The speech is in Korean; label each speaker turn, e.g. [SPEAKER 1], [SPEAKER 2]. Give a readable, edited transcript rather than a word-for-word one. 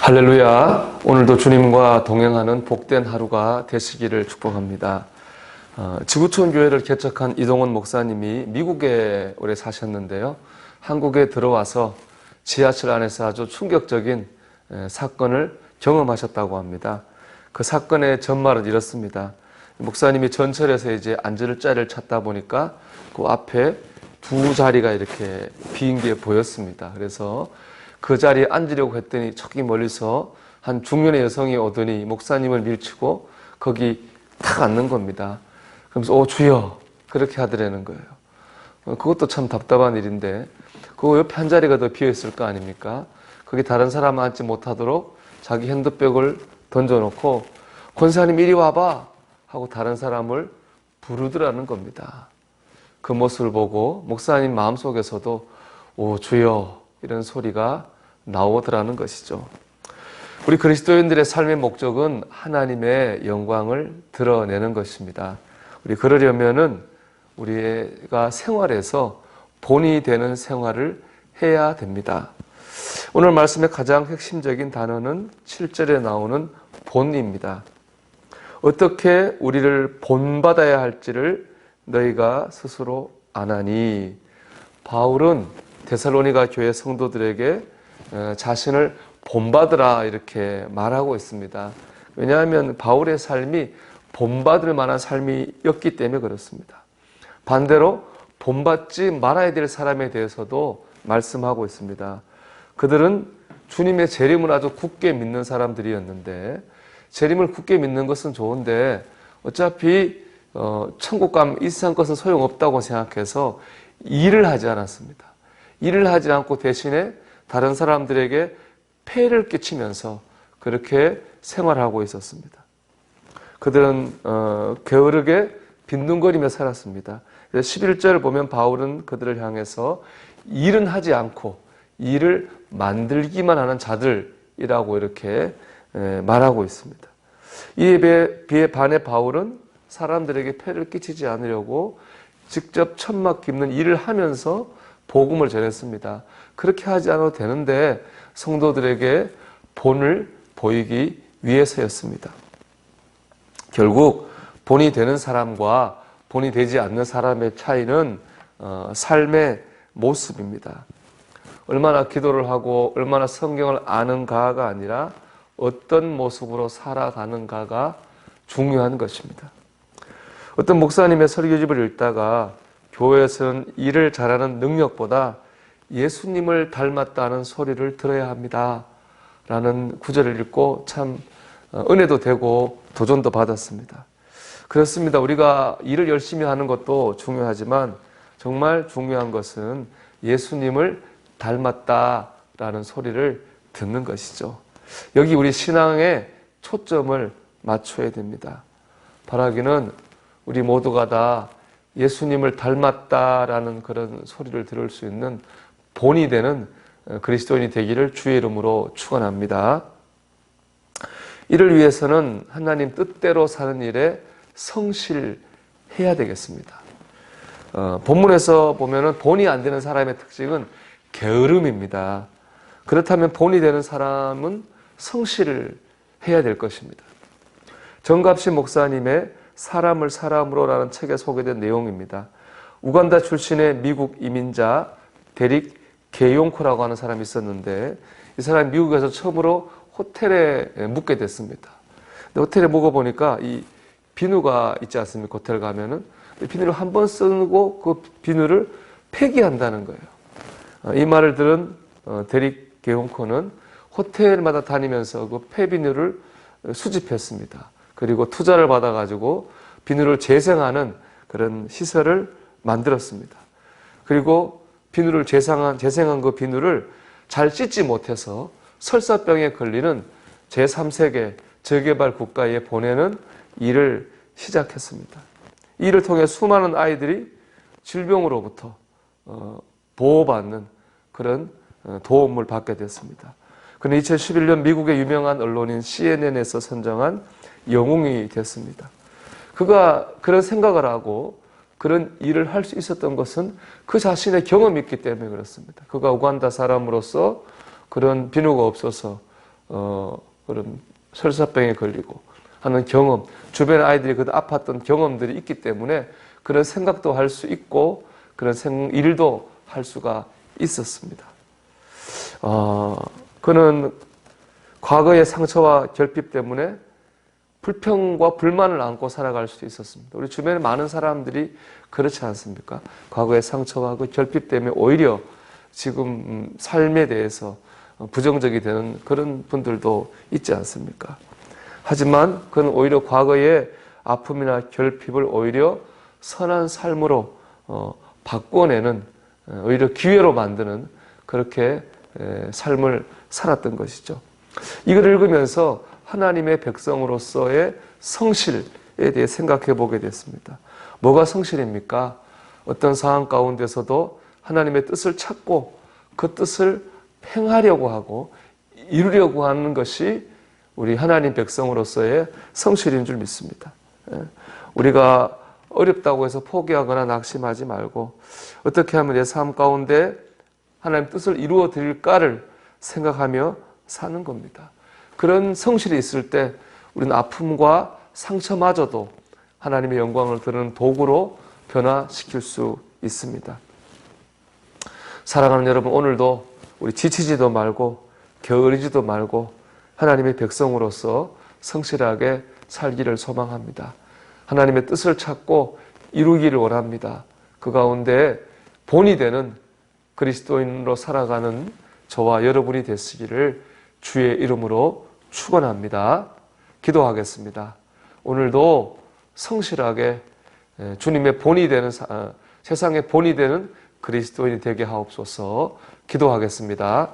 [SPEAKER 1] 할렐루야. 오늘도 주님과 동행하는 복된 하루가 되시기를 축복합니다. 지구촌 교회를 개척한 이동원 목사님이 미국에 오래 사셨는데요. 한국에 들어와서 지하철 안에서 아주 충격적인 사건을 경험하셨다고 합니다. 그 사건의 전말은 이렇습니다. 목사님이 전철에서 이제 앉을 자리를 찾다 보니까 그 앞에 두 자리가 이렇게 빈 게 보였습니다. 그래서 그 자리에 앉으려고 했더니 저기 멀리서 한 중년의 여성이 오더니 목사님을 밀치고 거기 탁 앉는 겁니다. 그러면서 주여 그렇게 하더라는 거예요. 그것도 참 답답한 일인데 그 옆에 한 자리가 더 비어있을 거 아닙니까? 거기 다른 사람 앉지 못하도록 자기 핸드백을 던져놓고 권사님 이리 와봐 하고 다른 사람을 부르더라는 겁니다. 그 모습을 보고 목사님 마음속에서도 주여 이런 소리가 나오더라는 것이죠. 우리 그리스도인들의 삶의 목적은 하나님의 영광을 드러내는 것입니다. 우리 그러려면은 우리가 생활에서 본이 되는 생활을 해야 됩니다. 오늘 말씀의 가장 핵심적인 단어는 7절에 나오는 본입니다. 어떻게 우리를 본받아야 할지를 너희가 스스로 아나니. 바울은 데살로니가 교회 성도들에게 자신을 본받으라 이렇게 말하고 있습니다. 왜냐하면 바울의 삶이 본받을 만한 삶이었기 때문에 그렇습니다. 반대로 본받지 말아야 될 사람에 대해서도 말씀하고 있습니다. 그들은 주님의 재림을 아주 굳게 믿는 사람들이었는데 재림을 굳게 믿는 것은 좋은데 어차피 천국 가면 이 세상 것은 소용없다고 생각해서 일을 하지 않았습니다. 일을 하지 않고 대신에 다른 사람들에게 폐를 끼치면서 그렇게 생활하고 있었습니다. 그들은 게으르게 빈둥거리며 살았습니다. 11절을 보면 바울은 그들을 향해서 일은 하지 않고 일을 만들기만 하는 자들이라고 이렇게 말하고 있습니다. 이에 비해 반해 바울은 사람들에게 폐를 끼치지 않으려고 직접 천막 깁는 일을 하면서 복음을 전했습니다. 그렇게 하지 않아도 되는데 성도들에게 본을 보이기 위해서였습니다. 결국 본이 되는 사람과 본이 되지 않는 사람의 차이는 삶의 모습입니다. 얼마나 기도를 하고 얼마나 성경을 아는가가 아니라 어떤 모습으로 살아가는가가 중요한 것입니다. 어떤 목사님의 설교집을 읽다가 교회에서는 일을 잘하는 능력보다 예수님을 닮았다는 소리를 들어야 합니다 라는 구절을 읽고 참 은혜도 되고 도전도 받았습니다. 그렇습니다. 우리가 일을 열심히 하는 것도 중요하지만 정말 중요한 것은 예수님을 닮았다라는 소리를 듣는 것이죠. 여기 우리 신앙에 초점을 맞춰야 됩니다. 바라기는 우리 모두가 다 예수님을 닮았다라는 그런 소리를 들을 수 있는 본이 되는 그리스도인이 되기를 주의 이름으로 축원합니다. 이를 위해서는 하나님 뜻대로 사는 일에 성실해야 되겠습니다. 본문에서 보면은 본이 안 되는 사람의 특징은 게으름입니다. 그렇다면 본이 되는 사람은 성실을 해야 될 것입니다. 정갑신 목사님의 사람을 사람으로라는 책에 소개된 내용입니다. 우간다 출신의 미국 이민자 데릭 게용코라고 하는 사람이 있었는데 이 사람이 미국에서 처음으로 호텔에 묵게 됐습니다. 근데 호텔에 묵어보니까 이 비누가 있지 않습니까? 호텔 가면은 비누를 한 번 쓰고 그 비누를 폐기한다는 거예요. 이 말을 들은 데릭 게용코는 호텔마다 다니면서 그 폐비누를 수집했습니다. 그리고 투자를 받아가지고 비누를 재생하는 그런 시설을 만들었습니다. 그리고 비누를 재생한 그 비누를 잘 씻지 못해서 설사병에 걸리는 제3세계 저개발 국가에 보내는 일을 시작했습니다. 이 일을 통해 수많은 아이들이 질병으로부터 보호받는 그런 도움을 받게 됐습니다. 그는 2011년 미국의 유명한 언론인 CNN에서 선정한 영웅이 됐습니다. 그가 그런 생각을 하고 그런 일을 할 수 있었던 것은 그 자신의 경험이 있기 때문에 그렇습니다. 그가 우간다 사람으로서 그런 비누가 없어서 그런 설사병에 걸리고 하는 경험, 주변 아이들이 그 아팠던 경험들이 있기 때문에 그런 생각도 할 수 있고 그런 일도 할 수가 있었습니다. 그는 과거의 상처와 결핍 때문에 불평과 불만을 안고 살아갈 수도 있었습니다. 우리 주변에 많은 사람들이 그렇지 않습니까? 과거의 상처와 그 결핍 때문에 오히려 지금 삶에 대해서 부정적이 되는 그런 분들도 있지 않습니까? 하지만 그는 오히려 과거의 아픔이나 결핍을 오히려 선한 삶으로 바꿔내는, 오히려 기회로 만드는 그렇게 삶을 살았던 것이죠. 이걸 읽으면서 하나님의 백성으로서의 성실에 대해 생각해 보게 됐습니다. 뭐가 성실입니까? 어떤 상황 가운데서도 하나님의 뜻을 찾고 그 뜻을 행하려고 하고 이루려고 하는 것이 우리 하나님 백성으로서의 성실인 줄 믿습니다. 우리가 어렵다고 해서 포기하거나 낙심하지 말고 어떻게 하면 내 삶 가운데 하나님 뜻을 이루어 드릴까를 생각하며 사는 겁니다. 그런 성실이 있을 때 우리는 아픔과 상처마저도 하나님의 영광을 드러내는 도구로 변화시킬 수 있습니다. 사랑하는 여러분, 오늘도 우리 지치지도 말고 게으르지도 말고 하나님의 백성으로서 성실하게 살기를 소망합니다. 하나님의 뜻을 찾고 이루기를 원합니다. 그 가운데 본이 되는 그리스도인으로 살아가는 저와 여러분이 되시기를 주의 이름으로 축원합니다. 기도하겠습니다. 오늘도 성실하게 주님의 본이 되는 세상의 본이 되는 그리스도인이 되게 하옵소서. 기도하겠습니다.